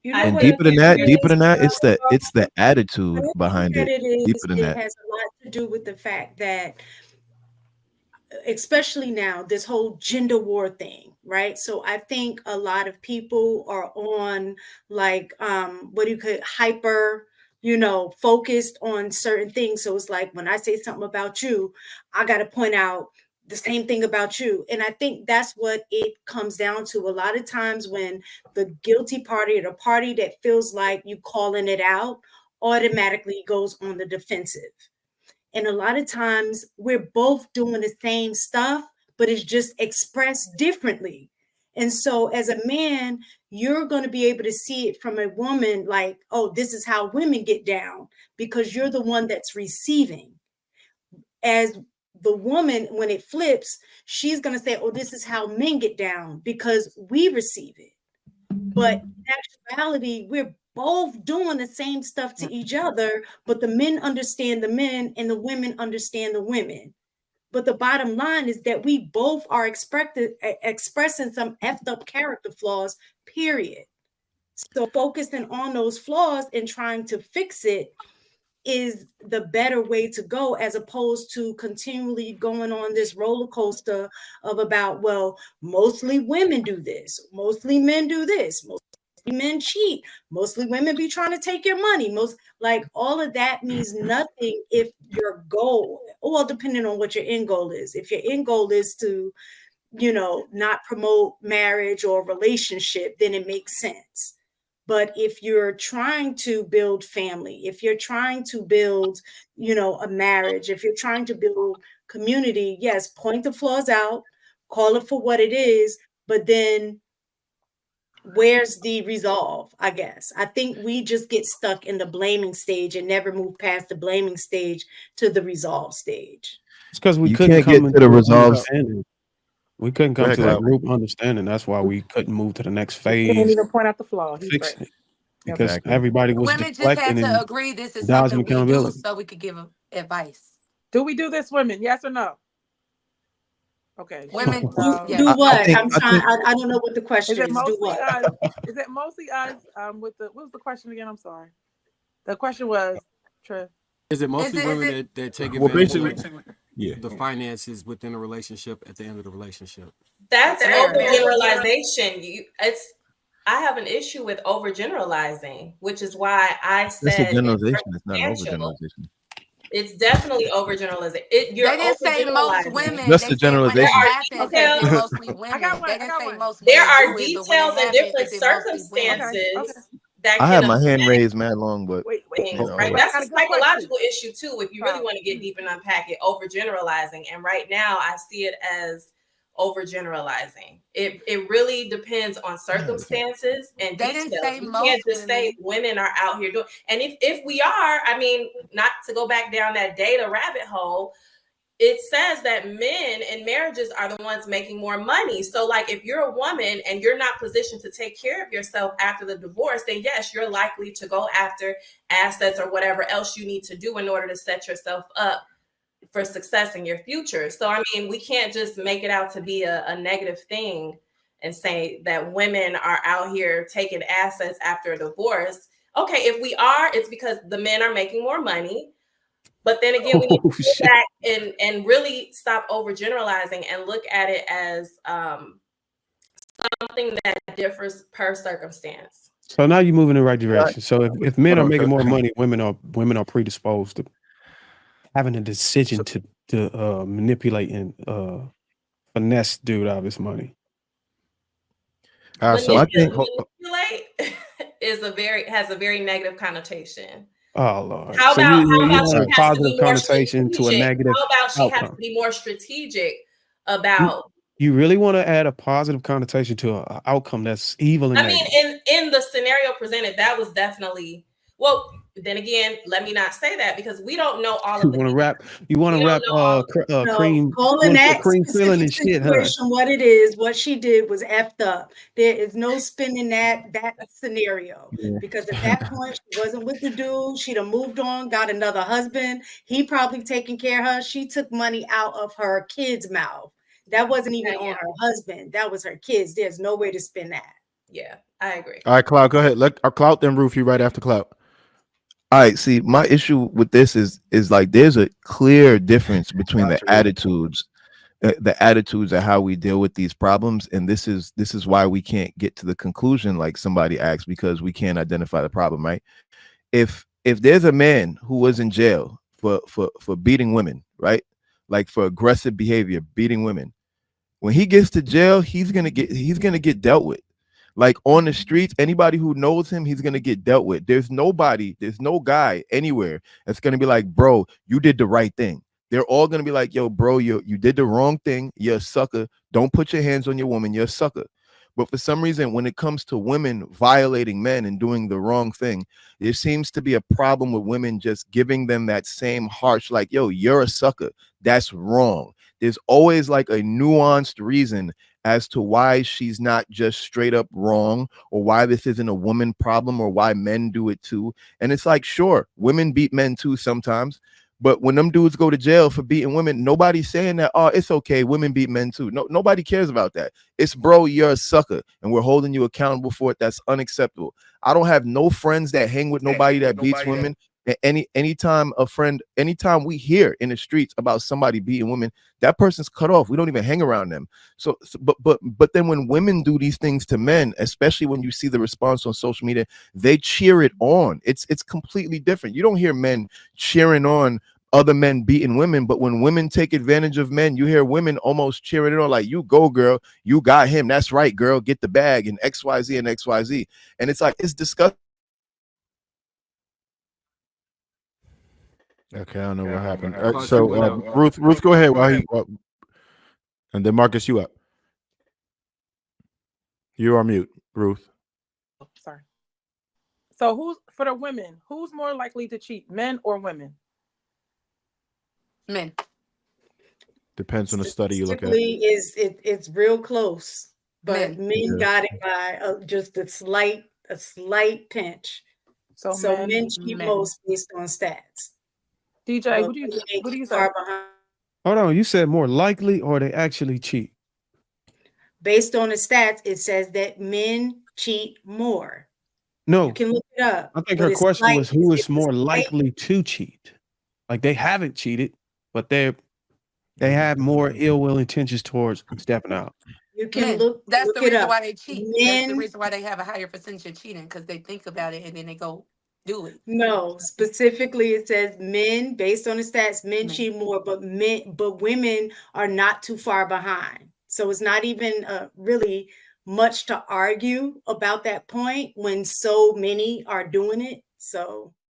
You know And what? deeper than that, it's the I attitude think behind that it. it Deeper is. than It that. has a lot to do with the fact that, especially now, this whole gender war thing, right? So I think a lot of people are on, like, what do you call it, hyper, focused on certain things. So it's like when I say something about you, I got to point out the same thing about you. And I think that's what it comes down to. A lot of times when the guilty party, or the party that feels like you calling it out, automatically goes on the defensive. And a lot of times we're both doing the same stuff, but it's just expressed differently. And so as a man, you're going to be able to see it from a woman, like, oh, this is how women get down, because you're the one that's receiving. As the woman, when it flips, she's going to say, oh, this is how men get down because we receive it. But in actuality, we're both doing the same stuff to each other, but the men understand the men and the women understand the women. But the bottom line is that we both are expressing some effed up character flaws, period. So focusing on those flaws and trying to fix it is the better way to go, as opposed to continually going on this roller coaster of about, well, mostly women do this, mostly men do this, mostly men cheat, mostly women be trying to take your money, most, like, all of that means nothing if your goal, well, depending on what your end goal is. If your end goal is to, not promote marriage or relationship, then it makes sense. But if you're trying to build family, if you're trying to build, a marriage, if you're trying to build community, yes, point the flaws out, call it for what it is, but then where's the resolve? I guess I think we just get stuck in the blaming stage and never move past the blaming stage to the resolve stage. It's because we You couldn't can't get come to the into an resolves. understanding. We couldn't Go come ahead, to a Kyle. group understanding. That's why we couldn't move to the next Can't phase even point out the flaw. of He's right. fixing it because Exactly. everybody was Women just had deflecting to and agree this is dodging something we do accountability. so we could give advice. Do we do this, women? Yes or no? Okay. Women, No. Do yes. I what? think I'm I trying. think I don't know what the Is question it is. Do mostly what? us? Is it mostly us? With the, what was the question again? I'm sorry. The question was, Trev. Is it Is mostly it? Is women it? that take Well, advantage basically, of yeah. the finances within a relationship at the end of the relationship? That's Yeah. overgeneralization. I have an issue with overgeneralizing, which is why I that's a said it's generalization. It's not an circumstantial. overgeneralization. It's definitely overgeneralizing. You're They didn't say most overgeneralizing. women. Just They a said when There it generalization. are happens, is details. it mostly I got women? one. They I didn't got say one. most There women are do it, but when it details and happens, different is it mostly women? Okay. circumstances Okay. that I can had my hand affect raised mad long, but Wait. things, I'll right? let. I That's got a a good question. psychological issue too, if you really want to get deep and unpack it, overgeneralizing. And right now I see it as overgeneralizing. It really depends on circumstances and They didn't details. say You can't most just say women. women are out here doing, and if we are, I mean, not to go back down that data rabbit hole, it says that men in marriages are the ones making more money. So like if you're a woman and you're not positioned to take care of yourself after the divorce, then yes, you're likely to go after assets or whatever else you need to do in order to set yourself up for success in your future. So I mean, we can't just make it out to be a negative thing and say that women are out here taking assets after a divorce. Okay, if we are, it's because the men are making more money. But then again, we need Oh to go shit! back and really stop overgeneralizing and look at it as something that differs per circumstance. So now you move in the right Right. direction. So if men Hold are on, making Kyle. more money, women are predisposed to having a decision So, to manipulate and finesse dude out of his money. all right. So I think. Manipulate has a very negative connotation. Oh Lord! How So about you she want a has to positive be more connotation to a strategic? negative How about she has to outcome? be more strategic You about? you really want to add a positive connotation to an outcome that's evil and I mean, negative. in the scenario presented, that was definitely, well. Then again, let me not say that because we don't know all You of the want to details. wrap. You want We to don't wrap know all of No, cream. You calling want to put that cream filling specific and shit, huh? situation what it is, what she did was effed up. There is no spinning that scenario, Yeah. because at that point she wasn't with the dude. She'd have moved on, got another husband. He probably taking care of her. She took money out of her kid's mouth. That wasn't even that. on Yeah, her husband. That was her kids. There's no way to spin that. yeah. I agree. All right, Cloud, go ahead. Let Cloud then Roof you right after Cloud. All right, see, my issue with this is like there's a clear difference between the attitudes of how we deal with these problems, and this is why we can't get to the conclusion like somebody asked, because we can't identify the problem, right? If there's a man who was in jail for beating women, right, like for aggressive behavior, beating women, when he gets to jail, he's gonna get dealt with. Like on the streets, anybody who knows him, he's gonna get dealt with. There's no guy anywhere that's gonna be like, bro, you did the right thing. They're all gonna be like, yo, bro, you did the wrong thing. You're a sucker. Don't put your hands on your woman. You're a sucker. But for some reason, when it comes to women violating men and doing the wrong thing, there seems to be a problem with women just giving them that same harsh, like, yo, you're a sucker. That's wrong. There's always like a nuanced reason as to why she's not just straight up wrong, or why this isn't a woman problem, or why men do it too. And it's like, sure, women beat men too sometimes, but when them dudes go to jail for beating women, nobody's saying that, oh, it's okay, women beat men too. No, nobody cares about that. It's, bro, you're a sucker, and we're holding you accountable for it. That's unacceptable. I don't have no friends that hang with nobody that beats women. Anytime we hear in the streets about somebody beating women, that person's cut off. We don't even hang around them. But then when women do these things to men, especially when you see the response on social media, they cheer it on. It's completely different. You don't hear men cheering on other men beating women, but when women take advantage of men, you hear women almost cheering it on, like, you go, girl, you got him. That's right, girl, get the bag, and XYZ and XYZ. And it's like, it's disgusting. Okay, I don't know what happened. Ruth, go ahead. And then Marcus, you up. You are mute, Ruth. Oh, sorry. So for the women, who's more likely to cheat, men or women? Men. Depends on the study you look at. It's real close, but men got it by just a slight pinch. So men cheat most based on stats. DJ, what do you say? Hold on, you said more likely, or they actually cheat? Based on the stats, it says that men cheat more. No, you can look it up. I think her question was, who is more likely to cheat? Like, they haven't cheated, but they have more ill will intentions towards stepping out. You can That's look the it reason up. why they cheat. Men, that's the reason why they have a higher percentage of cheating, because they think about it and then they go do it. No, specifically it says men, based on the stats, men cheat more, but women are not too far behind. So it's not even really much to argue about that point when so many are doing it. So